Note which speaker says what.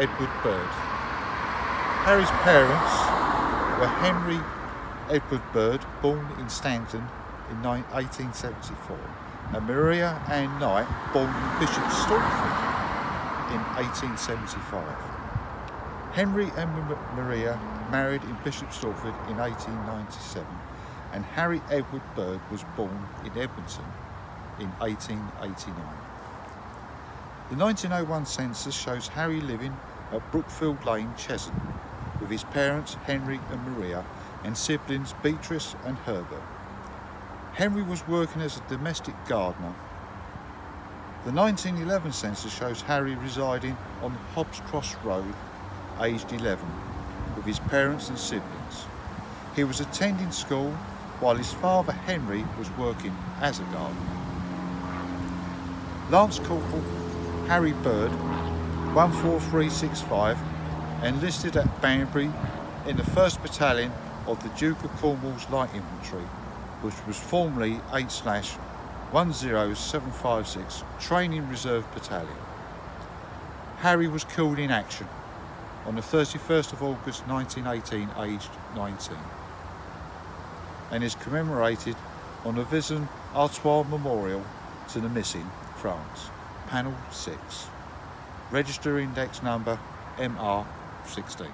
Speaker 1: Edward Bird. Harry's parents were Henry Edward Bird, born in Stanton in 1874, and Maria Ann Knight, born in Bishop Stortford in 1875. Henry and Maria married in Bishop Stortford in 1897, and Harry Edward Bird was born in Edmonton in 1889. The 1901 census shows Harry living at Brookfield Lane, Cheshunt, with his parents Henry and Maria and siblings Beatrice and Herbert. Henry was working as a domestic gardener. The 1911 census shows Harry residing on Hobbs Cross Road, aged 11, with his parents and siblings. He was attending school while his father Henry was working as a gardener. Lance Corporal Harry Bird, 14365, enlisted at Banbury in the 1st Battalion of the Duke of Cornwall's Light Infantry, which was formerly 8/10756 Training Reserve Battalion. Harry was killed in action on the 31st of August 1918, aged 19, and is commemorated on the Vision Artois Memorial to the Missing, France, Panel 6, Register Index Number MR16.